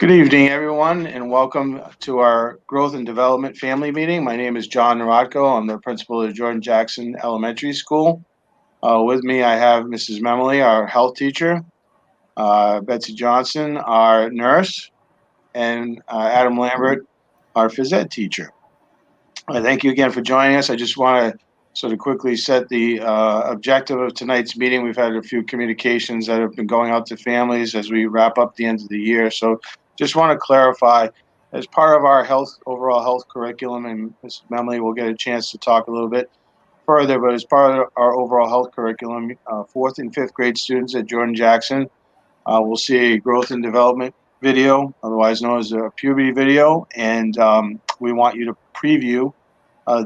Good evening, everyone, and welcome to our Growth and Development Family Meeting. My name is John Narodko. I'm the principal of Jordan Jackson Elementary School. With me, I have Mrs. Memley, our health teacher, Betsy Johnson, our nurse, and Adam Lambert, our phys ed teacher. Thank you again for joining us. I just want to sort of quickly set the objective of tonight's meeting. We've had a few communications that have been going out to families as we wrap up the end of the year. So just want to clarify, as part of our overall health curriculum, and Mrs. Memley will get a chance to talk a little bit further, but as part of our overall health curriculum, fourth and fifth grade students at Jordan Jackson will see a growth and development video, otherwise known as a puberty video, and we want you to preview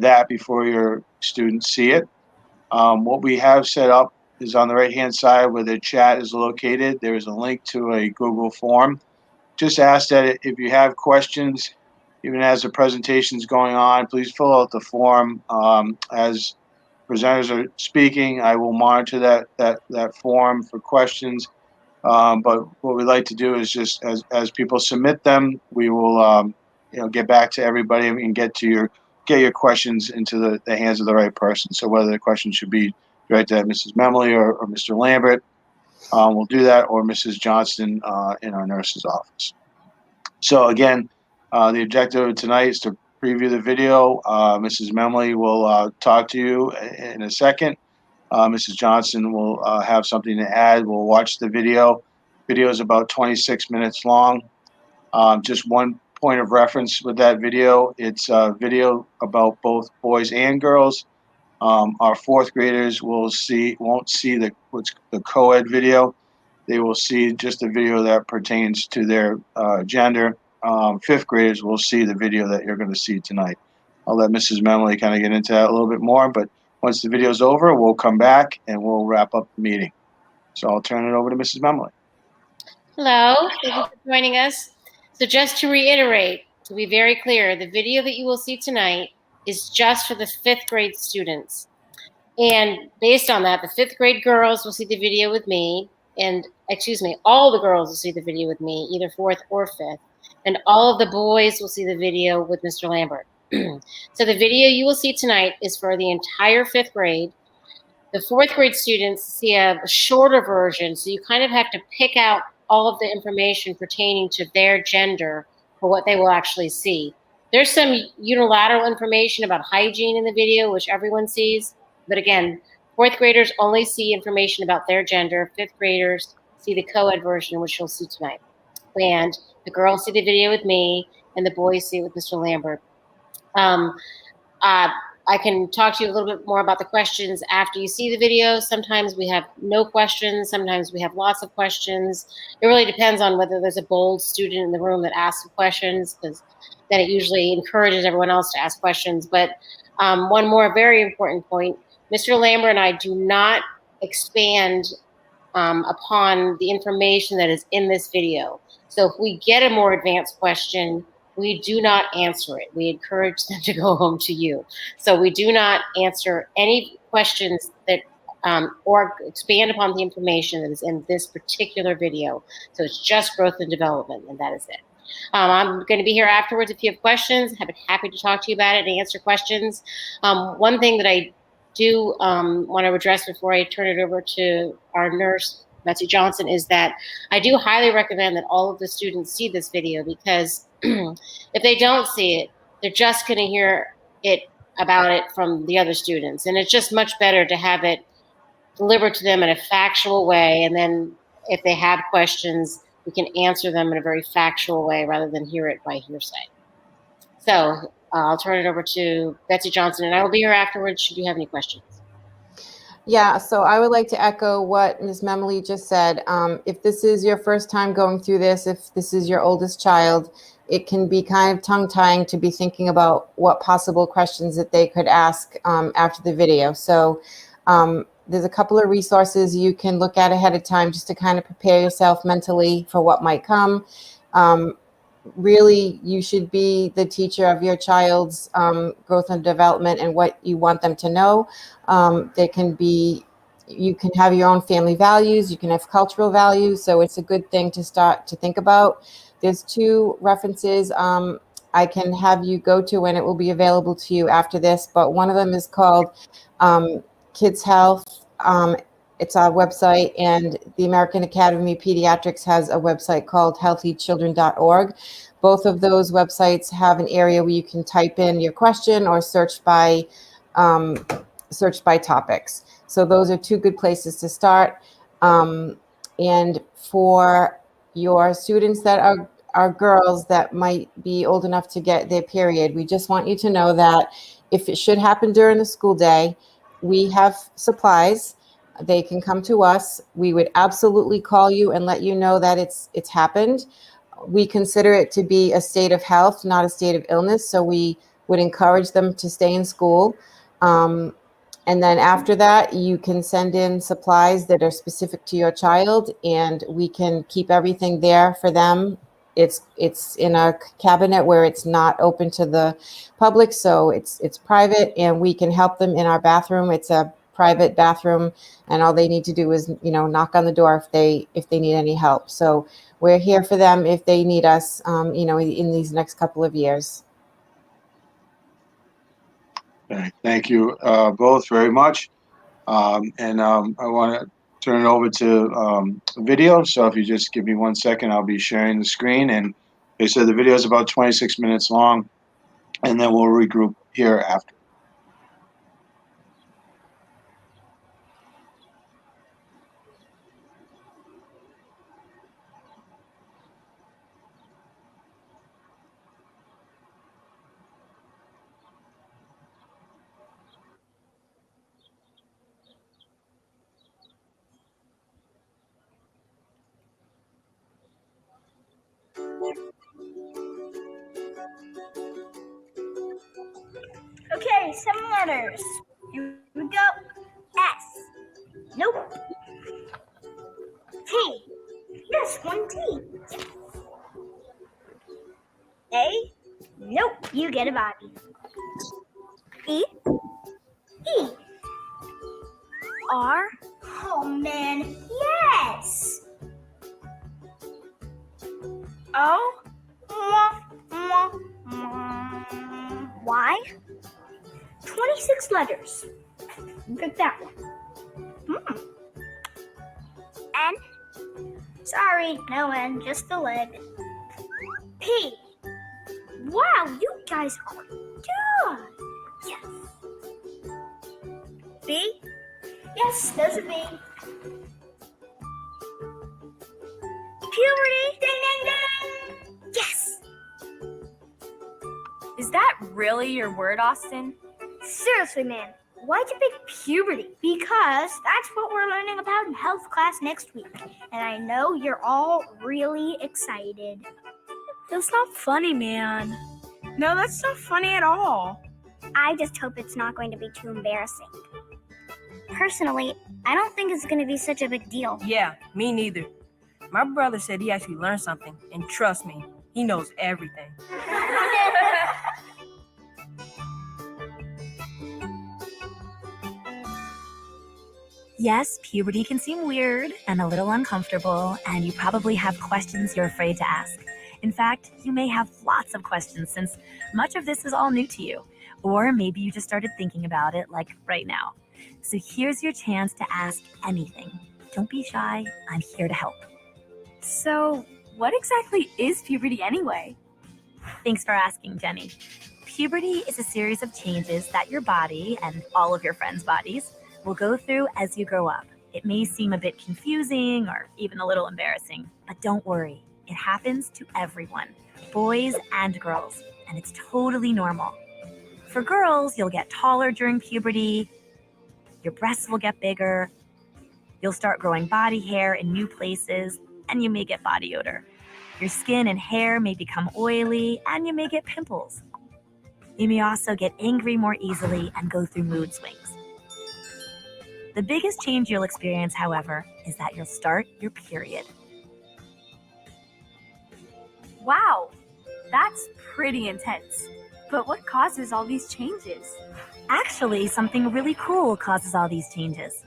that before your students see it. What we have set up is on the right-hand side where the chat is located. There is a link to a Google form. Just ask that if you have questions, even as the presentation is going on, please fill out the form. As presenters are speaking, I will monitor that form for questions. But what we like to do is just as people submit them, we will get back to everybody and get your questions into the hands of the right person. So whether the question should be directed at Mrs. Memley or Mr. Lambert, we'll do that, or Mrs. Johnston in our nurse's office. So again, the objective of tonight is to preview the video. Mrs. Memley will talk to you in a second. Mrs. Johnson will have something to add. We'll watch the video. Video is about 26 minutes long. Just one point of reference with that video, it's a video about both boys and girls. Our fourth graders won't see the co-ed video. They will see just the video that pertains to their gender. Fifth graders will see the video that you're going to see tonight. I'll let Mrs. Memley kind of get into that a little bit more, but once the video's over, we'll come back and we'll wrap up the meeting. So I'll turn it over to Mrs. Memley. Hello, thank you for joining us. So just to reiterate, to be very clear, the video that you will see tonight is just for the fifth grade students. And based on that, the fifth grade girls will see the video with me, and all the girls will see the video with me, either fourth or fifth. And all of the boys will see the video with Mr. Lambert. So the video you will see tonight is for the entire fifth grade. The fourth grade students see a shorter version, so you kind of have to pick out all of the information pertaining to their gender for what they will actually see. There's some unilateral information about hygiene in the video, which everyone sees. But again, fourth graders only see information about their gender. Fifth graders see the co-ed version, which you'll see tonight. And the girls see the video with me, and the boys see it with Mr. Lambert. I can talk to you a little bit more about the questions after you see the video. Sometimes we have no questions. Sometimes we have lots of questions. It really depends on whether there's a bold student in the room that asks questions, because then it usually encourages everyone else to ask questions. But one more very important point, Mr. Lambert and I do not expand upon the information that is in this video. So if we get a more advanced question, we do not answer it. We encourage them to go home to you. So we do not answer any questions that or expand upon the information that is in this particular video. So it's just growth and development, and that is it. I'm going to be here afterwards if you have questions. I'd be happy to talk to you about it and answer questions. One thing that I do want to address before I turn it over to our nurse, Betsy Johnson, is that I do highly recommend that all of the students see this video, because if they don't see it, they're just going to hear about it from the other students. And it's just much better to have it delivered to them in a factual way. And then if they have questions, we can answer them in a very factual way rather than hear it by hearsay. So I'll turn it over to Betsy Johnson, and I will be here afterwards should you have any questions. Yeah, so I would like to echo what Ms. Memley just said. If this is your first time going through this, if this is your oldest child, it can be kind of tongue-tying to be thinking about what possible questions that they could ask after the video. So there's a couple of resources you can look at ahead of time just to kind of prepare yourself mentally for what might come. Really, you should be the teacher of your child's growth and development and what you want them to know. You can have your own family values, you can have cultural values, so it's a good thing to start to think about. There's 2 references I can have you go to, and it will be available to you after this. But one of them is called Kids Health. It's our website, and the American Academy of Pediatrics has a website called healthychildren.org. Both of those websites have an area where you can type in your question or search by topics. So those are 2 good places to start. And for your students that are girls that might be old enough to get their period, we just want you to know that if it should happen during the school day, we have supplies. They can come to us. We would absolutely call you and let you know that it's happened. We consider it to be a state of health, not a state of illness. So we would encourage them to stay in school. And then after that, you can send in supplies that are specific to your child, and we can keep everything there for them. It's in a cabinet where it's not open to the public, so it's private, and we can help them in our bathroom. It's a private bathroom, and all they need to do is, knock on the door if they need any help. So we're here for them if they need us, in these next couple of years. Okay, thank you both very much. I want to turn it over to video. So if you just give me 1 second, I'll be sharing the screen. And they said the video is about 26 minutes long, and then we'll regroup here after. Okay, 7 letters. Here we go. S. Nope. T. Yes, 1 T. A. Nope, you get a body. E. E. R. Oh man, yes. O. Y. 26 letters. Pick that one. N. Sorry, no N, just the leg. P. Wow, you guys are good. Yes. B. Yes, there's a B. Puberty. Ding, ding, ding. Yes. Is that really your word, Austin? Seriously, man, why'd you pick puberty? Because that's what we're learning about in health class next week. And I know you're all really excited. That's not funny, man. No, that's not funny at all. I just hope it's not going to be too embarrassing. Personally, I don't think it's going to be such a big deal. Yeah, me neither. My brother said he actually learned something, and trust me, he knows everything. Yes, puberty can seem weird and a little uncomfortable, and you probably have questions you're afraid to ask. In fact, you may have lots of questions since much of this is all new to you. Or maybe you just started thinking about it like right now. So here's your chance to ask anything. Don't be shy, I'm here to help. So, what exactly is puberty anyway? Thanks for asking, Jenny. Puberty is a series of changes that your body and all of your friends' bodies will go through as you grow up. It may seem a bit confusing or even a little embarrassing, but don't worry. It happens to everyone, boys and girls, and it's totally normal. For girls, you'll get taller during puberty, your breasts will get bigger, you'll start growing body hair in new places, and you may get body odor. Your skin and hair may become oily, and you may get pimples. You may also get angry more easily and go through mood swings. The biggest change you'll experience, however, is that you'll start your period. Wow, that's pretty intense. But what causes all these changes? Actually, something really cool causes all these changes.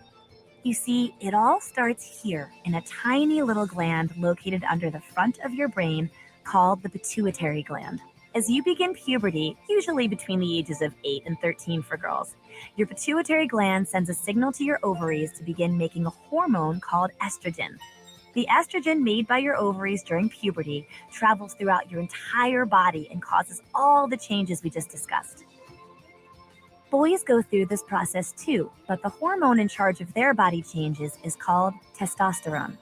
You see, it all starts here in a tiny little gland located under the front of your brain called the pituitary gland. As you begin puberty, usually between the ages of 8 and 13 for girls, your pituitary gland sends a signal to your ovaries to begin making a hormone called estrogen. The estrogen made by your ovaries during puberty travels throughout your entire body and causes all the changes we just discussed. Boys go through this process too, but the hormone in charge of their body changes is called testosterone.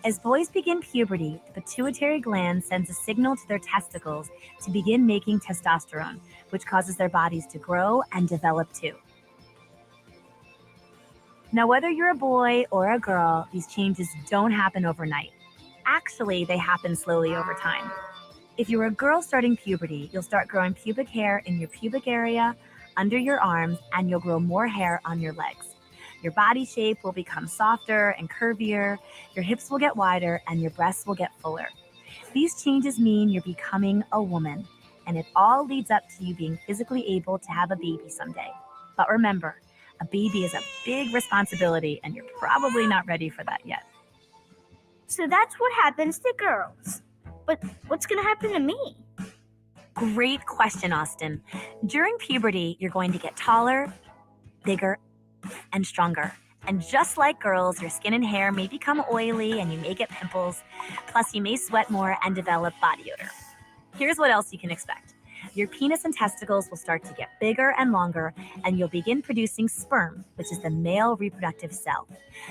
As boys begin puberty, the pituitary gland sends a signal to their testicles to begin making testosterone, which causes their bodies to grow and develop too. Now, whether you're a boy or a girl, these changes don't happen overnight. Actually, they happen slowly over time. If you're a girl starting puberty, you'll start growing pubic hair in your pubic area, under your arms, and you'll grow more hair on your legs. Your body shape will become softer and curvier, your hips will get wider, and your breasts will get fuller. These changes mean you're becoming a woman, and it all leads up to you being physically able to have a baby someday. But remember, a baby is a big responsibility, and you're probably not ready for that yet. So that's what happens to girls. But what's going to happen to me? Great question, Austin. During puberty, you're going to get taller, bigger, and stronger. And just like girls, your skin and hair may become oily and you may get pimples. Plus, you may sweat more and develop body odor. Here's what else you can expect. Your penis and testicles will start to get bigger and longer, and you'll begin producing sperm, which is the male reproductive cell.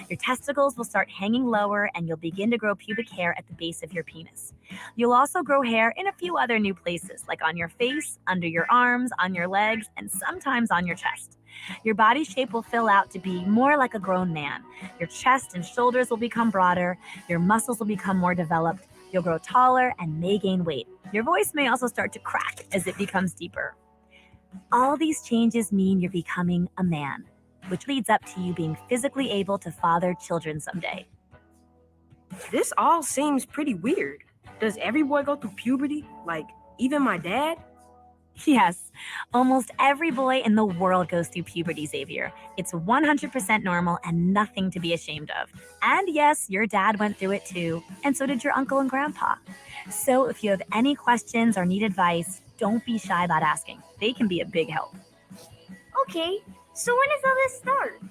Your testicles will start hanging lower, and you'll begin to grow pubic hair at the base of your penis. You'll also grow hair in a few other new places, like on your face, under your arms, on your legs, and sometimes on your chest. Your body shape will fill out to be more like a grown man. Your chest and shoulders will become broader. Your muscles will become more developed. You'll grow taller and may gain weight. Your voice may also start to crack as it becomes deeper. All these changes mean you're becoming a man, which leads up to you being physically able to father children someday. This all seems pretty weird. Does every boy go through puberty? Like, even my dad? Yes, almost every boy in the world goes through puberty, Xavier. It's 100% normal and nothing to be ashamed of. And yes, your dad went through it too, and so did your uncle and grandpa. So if you have any questions or need advice, don't be shy about asking. They can be a big help. Okay, so when does all this start?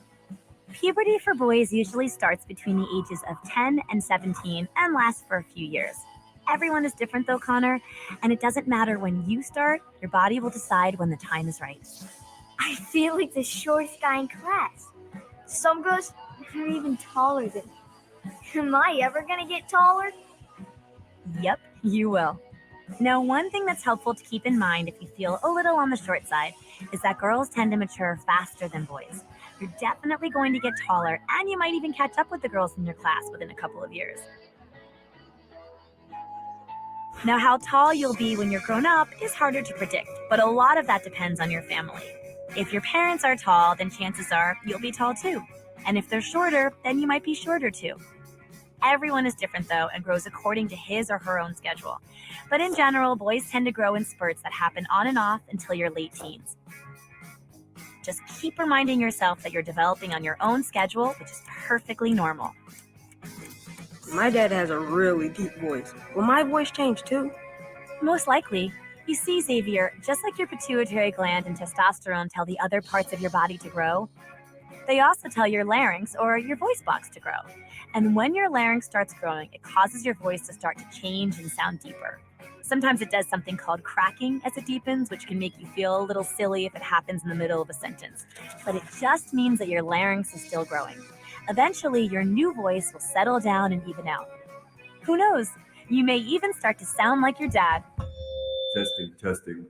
Puberty for boys usually starts between the ages of 10 and 17 and lasts for a few years. Everyone is different though, Connor, and it doesn't matter when you start, your body will decide when the time is right. I feel like the shortest guy in class. Some girls are even taller than me. Am I ever gonna get taller? Yep, you will. Now, one thing that's helpful to keep in mind if you feel a little on the short side is that girls tend to mature faster than boys. You're definitely going to get taller, and you might even catch up with the girls in your class within a couple of years. Now, how tall you'll be when you're grown up is harder to predict, but a lot of that depends on your family. If your parents are tall, then chances are you'll be tall too. And if they're shorter, then you might be shorter too. Everyone is different though and grows according to his or her own schedule. But in general, boys tend to grow in spurts that happen on and off until your late teens. Just keep reminding yourself that you're developing on your own schedule, which is perfectly normal. My dad has a really deep voice. Will my voice change too? Most likely. You see, Xavier, just like your pituitary gland and testosterone tell the other parts of your body to grow, they also tell your larynx or your voice box to grow. And when your larynx starts growing, it causes your voice to start to change and sound deeper. Sometimes it does something called cracking as it deepens, which can make you feel a little silly if it happens in the middle of a sentence. But it just means that your larynx is still growing. Eventually, your new voice will settle down and even out. Who knows? You may even start to sound like your dad. Testing.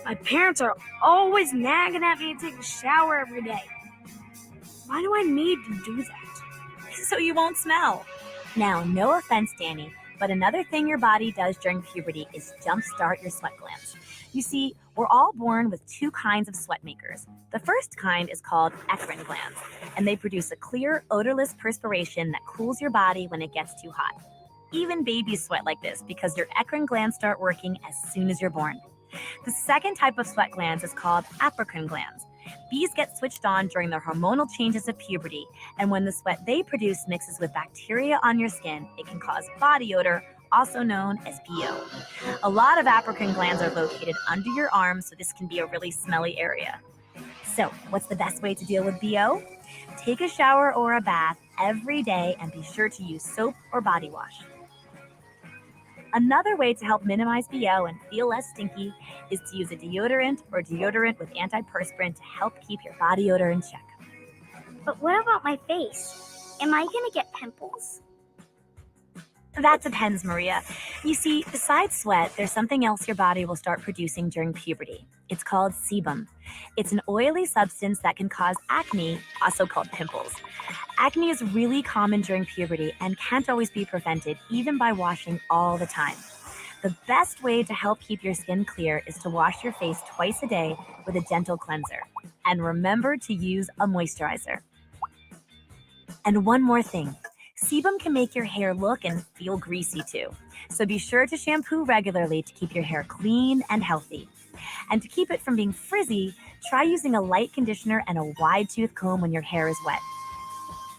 My parents are always nagging at me to take a shower every day. Why do I need to do that? So you won't smell. Now, no offense, Danny, but another thing your body does during puberty is jumpstart your sweat glands. You see, we're all born with two kinds of sweat makers. The first kind is called eccrine glands, and they produce a clear, odorless perspiration that cools your body when it gets too hot. Even babies sweat like this because your eccrine glands start working as soon as you're born. The second type of sweat glands is called apocrine glands, Bees get switched on during the hormonal changes of puberty, and when the sweat they produce mixes with bacteria on your skin, it can cause body odor, also known as BO. A lot of apocrine glands are located under your arms, so this can be a really smelly area. So, what's the best way to deal with BO? Take a shower or a bath every day and be sure to use soap or body wash. Another way to help minimize BO and feel less stinky is to use a deodorant or deodorant with antiperspirant to help keep your body odor in check. But what about my face? Am I gonna get pimples? That depends, Maria. You see, besides sweat, there's something else your body will start producing during puberty. It's called sebum. It's an oily substance that can cause acne, also called pimples. Acne is really common during puberty and can't always be prevented, even by washing all the time. The best way to help keep your skin clear is to wash your face twice a day with a gentle cleanser. And remember to use a moisturizer. And one more thing. Sebum can make your hair look and feel greasy too. So be sure to shampoo regularly to keep your hair clean and healthy. And to keep it from being frizzy, try using a light conditioner and a wide tooth comb when your hair is wet.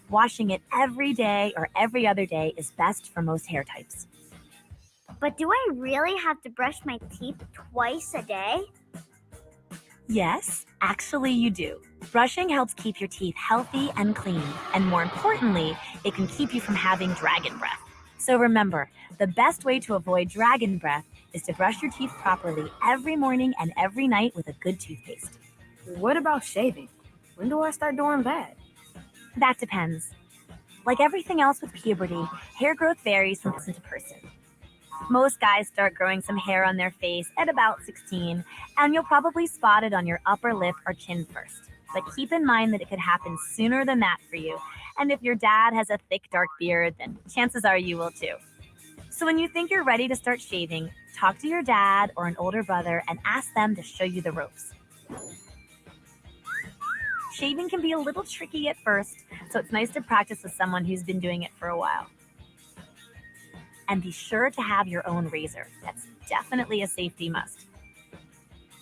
Washing it every day or every other day is best for most hair types. But do I really have to brush my teeth twice a day? Yes, actually you do. Brushing helps keep your teeth healthy and clean, and more importantly, it can keep you from having dragon breath. So remember, the best way to avoid dragon breath is to brush your teeth properly every morning and every night with a good toothpaste. What about shaving? When do I start doing that? That depends. Like everything else with puberty, hair growth varies from person to person. Most guys start growing some hair on their face at about 16, and you'll probably spot it on your upper lip or chin first. But keep in mind that it could happen sooner than that for you, and if your dad has a thick, dark beard, then chances are you will too. So when you think you're ready to start shaving, talk to your dad or an older brother and ask them to show you the ropes. Shaving can be a little tricky at first, so it's nice to practice with someone who's been doing it for a while. And be sure to have your own razor. That's definitely a safety must.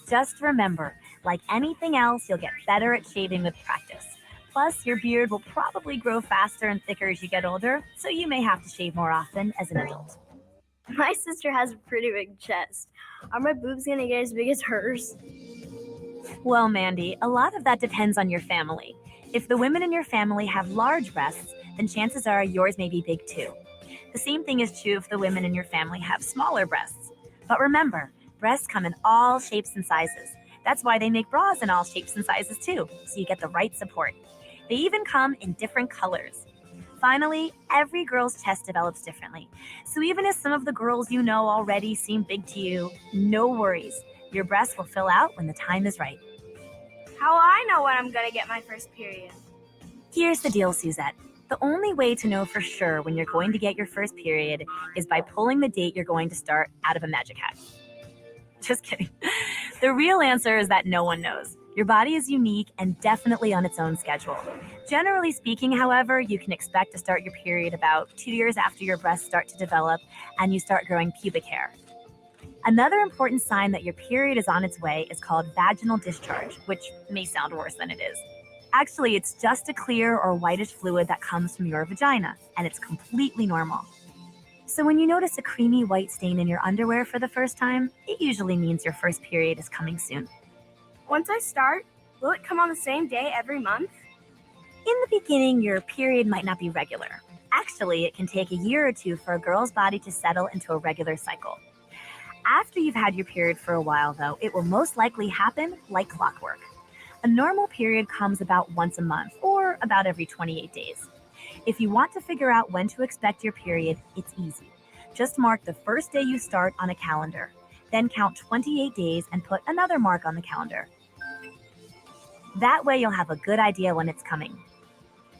Just remember, like anything else, you'll get better at shaving with practice. Plus, your beard will probably grow faster and thicker as you get older, so you may have to shave more often as an adult. My sister has a pretty big chest. Are my boobs gonna get as big as hers? Well, Mandy, a lot of that depends on your family. If the women in your family have large breasts, then chances are yours may be big too. The same thing is true if the women in your family have smaller breasts. But remember, breasts come in all shapes and sizes. That's why they make bras in all shapes and sizes too, so you get the right support. They even come in different colors. Finally, every girl's chest develops differently. So even if some of the girls you know already seem big to you, no worries. Your breasts will fill out when the time is right. How will I know when I'm gonna get my first period? Here's the deal, Suzette. The only way to know for sure when you're going to get your first period is by pulling the date you're going to start out of a magic hat. Just kidding. The real answer is that no one knows. Your body is unique and definitely on its own schedule. Generally speaking, however, you can expect to start your period about 2 years after your breasts start to develop and you start growing pubic hair. Another important sign that your period is on its way is called vaginal discharge, which may sound worse than it is. Actually, it's just a clear or whitish fluid that comes from your vagina, and it's completely normal. So when you notice a creamy white stain in your underwear for the first time, it usually means your first period is coming soon. Once I start, will it come on the same day every month? In the beginning, your period might not be regular. Actually, it can take a year or two for a girl's body to settle into a regular cycle. After you've had your period for a while, though, it will most likely happen like clockwork. A normal period comes about once a month, or about every 28 days. If you want to figure out when to expect your period, it's easy. Just mark the first day you start on a calendar. Then count 28 days and put another mark on the calendar. That way you'll have a good idea when it's coming.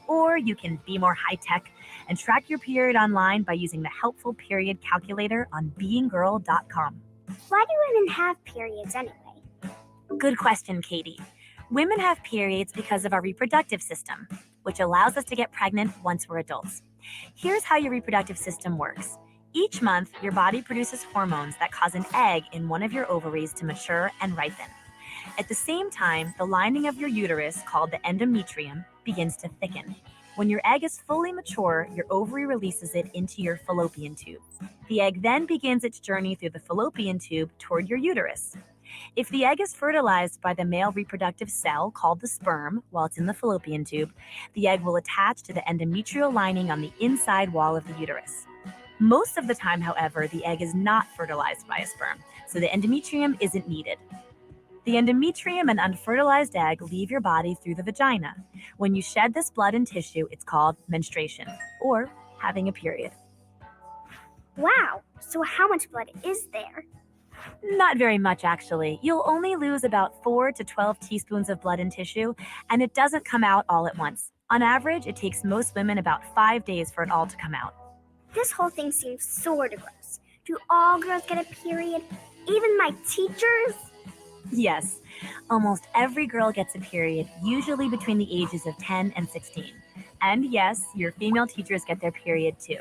Or you can be more high-tech and track your period online by using the helpful period calculator on beinggirl.com. Why do women have periods anyway? Good question, Katie. Women have periods because of our reproductive system, which allows us to get pregnant once we're adults. Here's how your reproductive system works. Each month, your body produces hormones that cause an egg in one of your ovaries to mature and ripen. At the same time, the lining of your uterus, called the endometrium, begins to thicken. When your egg is fully mature, your ovary releases it into your fallopian tube. The egg then begins its journey through the fallopian tube toward your uterus. If the egg is fertilized by the male reproductive cell, called the sperm, while it's in the fallopian tube, the egg will attach to the endometrial lining on the inside wall of the uterus. Most of the time, however, the egg is not fertilized by a sperm, so the endometrium isn't needed. The endometrium and unfertilized egg leave your body through the vagina. When you shed this blood and tissue, it's called menstruation, or having a period. Wow, so how much blood is there? Not very much, actually. You'll only lose about 4 to 12 teaspoons of blood and tissue, and it doesn't come out all at once. On average, it takes most women about 5 days for it all to come out. This whole thing seems sort of gross. Do all girls get a period? Even my teachers? Yes, almost every girl gets a period, usually between the ages of 10 and 16. And yes, your female teachers get their period too.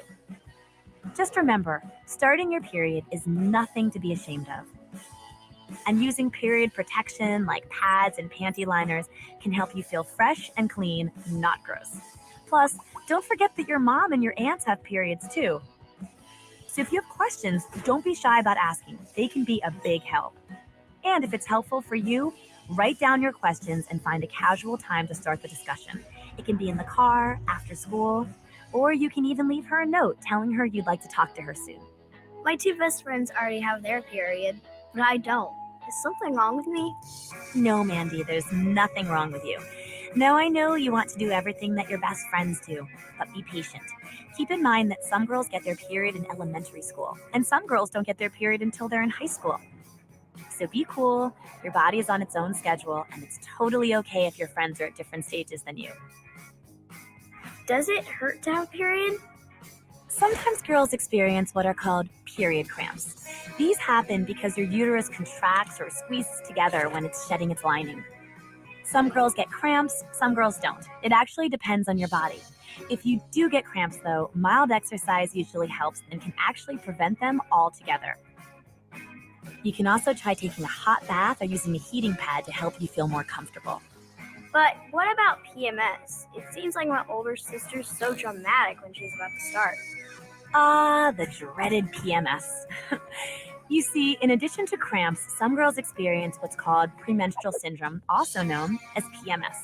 Just remember, starting your period is nothing to be ashamed of. And using period protection like pads and panty liners can help you feel fresh and clean, not gross. Plus, don't forget that your mom and your aunts have periods too. So if you have questions, don't be shy about asking. They can be a big help. And if it's helpful for you, write down your questions and find a casual time to start the discussion. It can be in the car, after school, or you can even leave her a note telling her you'd like to talk to her soon. My two best friends already have their period, but I don't. Is something wrong with me? No, Mandy, there's nothing wrong with you. Now I know you want to do everything that your best friends do, but be patient. Keep in mind that some girls get their period in elementary school, and some girls don't get their period until they're in high school. So be cool, your body is on its own schedule, and it's totally okay if your friends are at different stages than you. Does it hurt to have a period? Sometimes girls experience what are called period cramps. These happen because your uterus contracts or squeezes together when it's shedding its lining. Some girls get cramps, some girls don't. It actually depends on your body. If you do get cramps though, mild exercise usually helps and can actually prevent them altogether. You can also try taking a hot bath or using a heating pad to help you feel more comfortable. But what about PMS? It seems like my older sister's so dramatic when she's about to start. Ah, the dreaded PMS. You see, in addition to cramps, some girls experience what's called premenstrual syndrome, also known as PMS.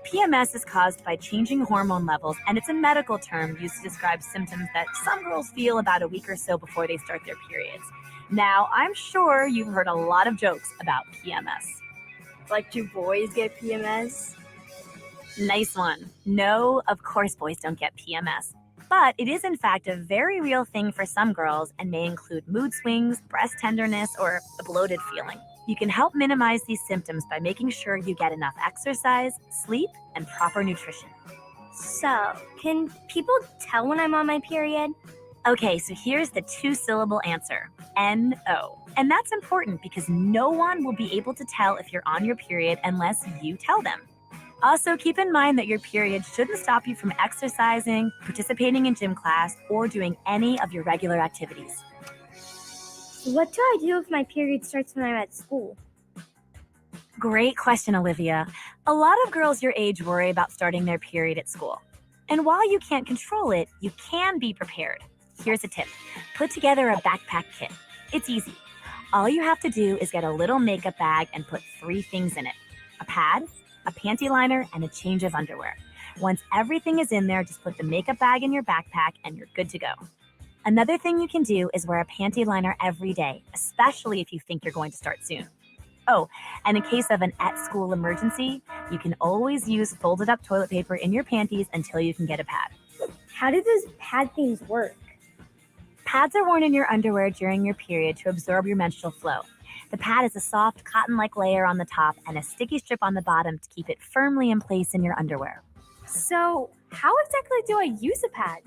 PMS is caused by changing hormone levels, and it's a medical term used to describe symptoms that some girls feel about a week or so before they start their periods. Now, I'm sure you've heard a lot of jokes about PMS. Like, do boys get PMS? Nice one. No, of course boys don't get PMS. But it is in fact a very real thing for some girls and may include mood swings, breast tenderness, or a bloated feeling. You can help minimize these symptoms by making sure you get enough exercise, sleep, and proper nutrition. So, can people tell when I'm on my period? Okay, so here's the 2-syllable answer, N-O. And that's important because no one will be able to tell if you're on your period unless you tell them. Also, keep in mind that your period shouldn't stop you from exercising, participating in gym class, or doing any of your regular activities. What do I do if my period starts when I'm at school? Great question, Olivia. A lot of girls your age worry about starting their period at school. And while you can't control it, you can be prepared. Here's a tip. Put together a backpack kit. It's easy. All you have to do is get a little makeup bag and put 3 things in it: a pad, a panty liner, and a change of underwear. Once everything is in there, just put the makeup bag in your backpack and you're good to go. Another thing you can do is wear a panty liner every day, especially if you think you're going to start soon. Oh, and in case of an at-school emergency, you can always use folded up toilet paper in your panties until you can get a pad. How do those pad things work? Pads are worn in your underwear during your period to absorb your menstrual flow. The pad is a soft, cotton-like layer on the top and a sticky strip on the bottom to keep it firmly in place in your underwear. So, how exactly do I use a pad?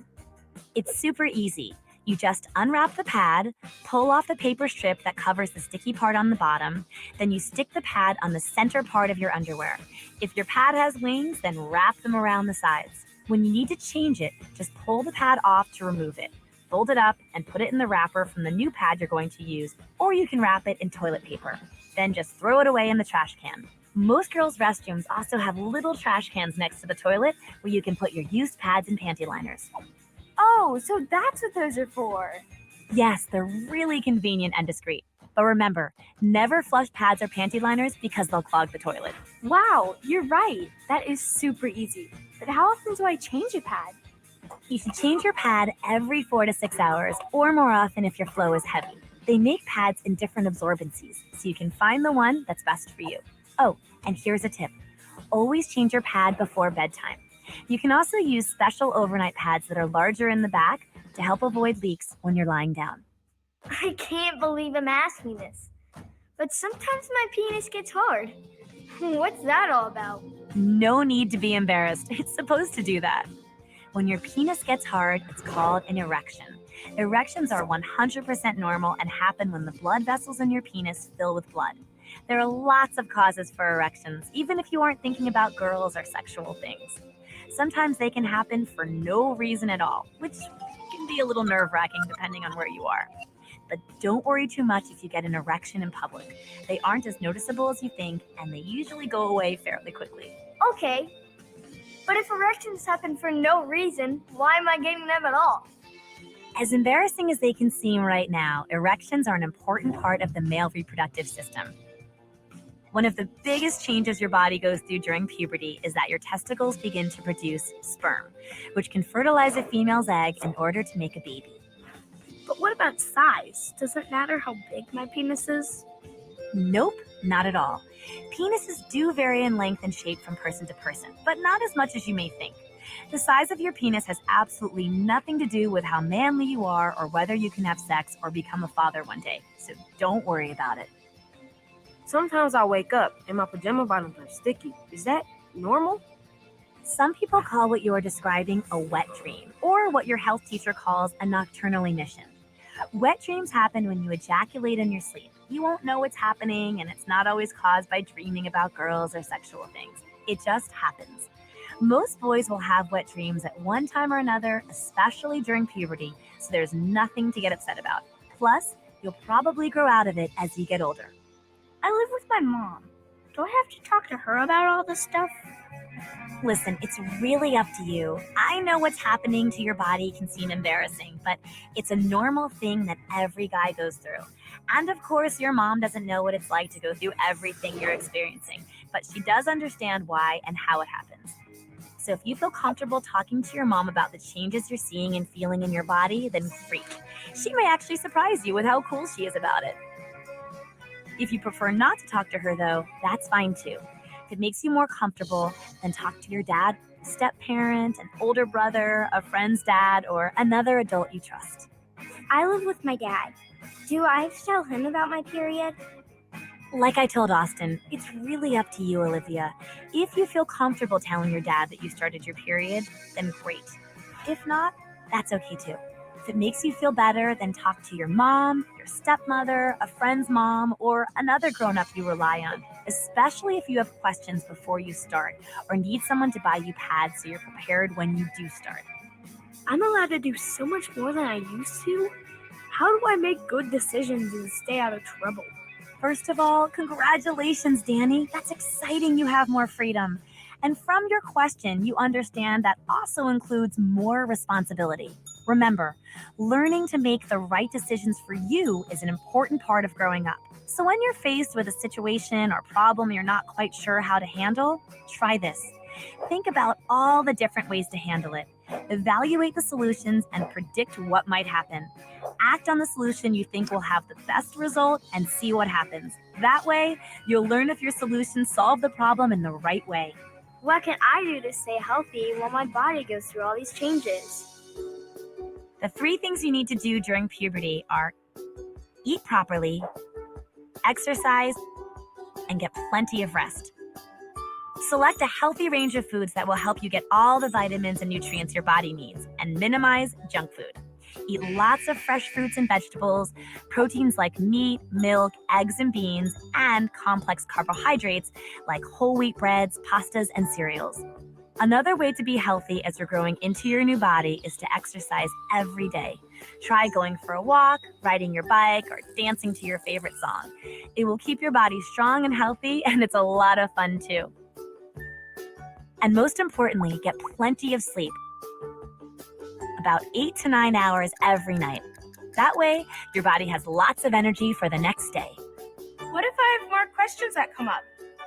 It's super easy. You just unwrap the pad, pull off the paper strip that covers the sticky part on the bottom, then you stick the pad on the center part of your underwear. If your pad has wings, then wrap them around the sides. When you need to change it, just pull the pad off to remove it. Fold it up and put it in the wrapper from the new pad you're going to use, or you can wrap it in toilet paper. Then just throw it away in the trash can. Most girls' restrooms also have little trash cans next to the toilet where you can put your used pads and panty liners. Oh, so that's what those are for. Yes, they're really convenient and discreet. But remember, never flush pads or panty liners because they'll clog the toilet. Wow, you're right. That is super easy. But how often do I change a pad? You should change your pad every 4 to 6 hours or more often if your flow is heavy. They make pads in different absorbencies, so you can find the one that's best for you. Oh, and here's a tip. Always change your pad before bedtime. You can also use special overnight pads that are larger in the back to help avoid leaks when you're lying down. I can't believe I'm asking this, but sometimes my penis gets hard. What's that all about? No need to be embarrassed. It's supposed to do that. When your penis gets hard, it's called an erection. Erections are 100% normal and happen when the blood vessels in your penis fill with blood. There are lots of causes for erections, even if you aren't thinking about girls or sexual things. Sometimes they can happen for no reason at all, which can be a little nerve-wracking depending on where you are. But don't worry too much if you get an erection in public. They aren't as noticeable as you think, and they usually go away fairly quickly. Okay, but if erections happen for no reason, why am I getting them at all? As embarrassing as they can seem right now, erections are an important part of the male reproductive system. One of the biggest changes your body goes through during puberty is that your testicles begin to produce sperm, which can fertilize a female's egg in order to make a baby. But what about size? Does it matter how big my penis is? Nope, not at all. Penises do vary in length and shape from person to person, but not as much as you may think. The size of your penis has absolutely nothing to do with how manly you are or whether you can have sex or become a father one day, so don't worry about it. Sometimes I wake up and my pajama bottoms are sticky. Is that normal? Some people call what you are describing a wet dream, or what your health teacher calls a nocturnal emission. Wet dreams happen when you ejaculate in your sleep. You won't know what's happening, and it's not always caused by dreaming about girls or sexual things. It just happens. Most boys will have wet dreams at one time or another, especially during puberty, so there's nothing to get upset about. Plus, you'll probably grow out of it as you get older. I live with my mom. Do I have to talk to her about all this stuff? Listen, it's really up to you. I know what's happening to your body can seem embarrassing, but it's a normal thing that every guy goes through. And of course, your mom doesn't know what it's like to go through everything you're experiencing, but she does understand why and how it happens. So if you feel comfortable talking to your mom about the changes you're seeing and feeling in your body, then great. She may actually surprise you with how cool she is about it. If you prefer not to talk to her, though, that's fine too. If it makes you more comfortable, then talk to your dad, step-parent, an older brother, a friend's dad, or another adult you trust. I live with my dad. Do I have to tell him about my period? Like I told Austin, it's really up to you, Olivia. If you feel comfortable telling your dad that you started your period, then great. If not, that's okay too. If it makes you feel better, then talk to your mom, your stepmother, a friend's mom, or another grown-up you rely on, especially if you have questions before you start or need someone to buy you pads so you're prepared when you do start. I'm allowed to do so much more than I used to? How do I make good decisions and stay out of trouble? First of all, congratulations, Danny. That's exciting you have more freedom. And from your question, you understand that also includes more responsibility. Remember, learning to make the right decisions for you is an important part of growing up. So when you're faced with a situation or problem you're not quite sure how to handle, try this. Think about all the different ways to handle it. Evaluate the solutions and predict what might happen. Act on the solution you think will have the best result and see what happens. That way, you'll learn if your solutions solve the problem in the right way. What can I do to stay healthy while my body goes through all these changes? The 3 things you need to do during puberty are eat properly, exercise, and get plenty of rest. Select a healthy range of foods that will help you get all the vitamins and nutrients your body needs, and minimize junk food. Eat lots of fresh fruits and vegetables, proteins like meat, milk, eggs, and beans, and complex carbohydrates like whole wheat breads, pastas, and cereals. Another way to be healthy as you're growing into your new body is to exercise every day. Try going for a walk, riding your bike, or dancing to your favorite song. It will keep your body strong and healthy, and it's a lot of fun too. And most importantly, get plenty of sleep. About 8 to 9 hours every night. That way, your body has lots of energy for the next day. What if I have more questions that come up?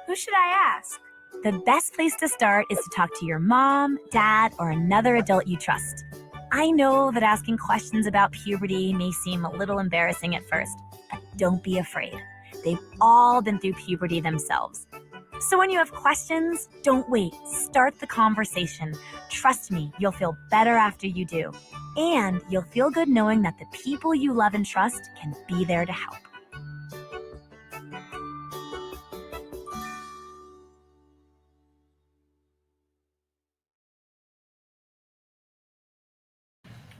Who should I ask? The best place to start is to talk to your mom, dad, or another adult you trust. I know that asking questions about puberty may seem a little embarrassing at first, but don't be afraid. They've all been through puberty themselves. So when you have questions, don't wait. Start the conversation. Trust me, you'll feel better after you do. And you'll feel good knowing that the people you love and trust can be there to help.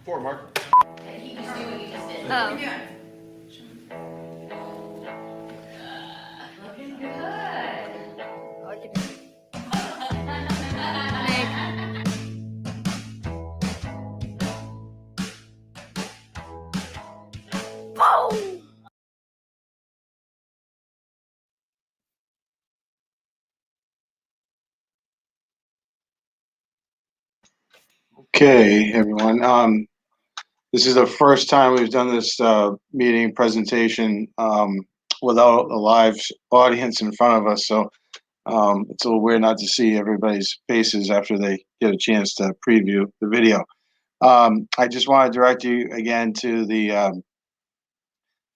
Four, Mark. Oh. Okay, everyone. This is the first time we've done this meeting presentation without a live audience in front of us, so it's a little weird not to see everybody's faces after they get a chance to preview the video. I just want to direct you again to the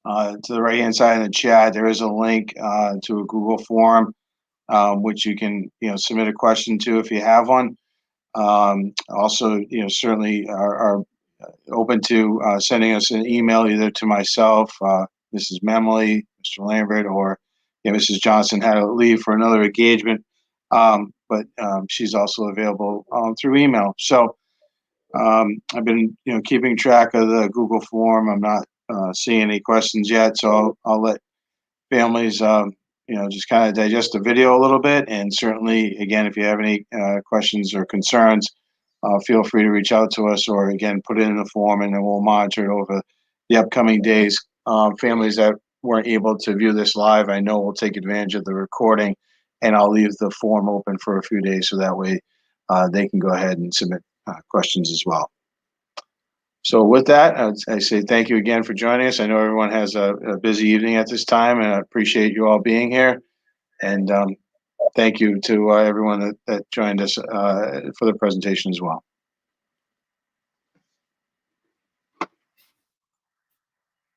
right-hand side of the chat. There is a link to a Google form which you can submit a question to if you have one. Also, certainly are open to sending us an email either to myself, Mrs. Memley, Mr. Lambert, or Mrs. Johnson had to leave for another engagement, but she's also available through email. So I've been keeping track of the Google form. I'm not seeing any questions yet, so I'll let families just kind of digest the video a little bit. And certainly, again, if you have any questions or concerns, feel free to reach out to us, or again, put it in the form, and then we'll monitor it over the upcoming days. Families that weren't able to view this live, I know will take advantage of the recording, and I'll leave the form open for a few days so that way they can go ahead and submit questions as well. So with that, I say thank you again for joining us. I know everyone has a busy evening at this time, and I appreciate you all being here. And thank you to everyone that joined us for the presentation as well.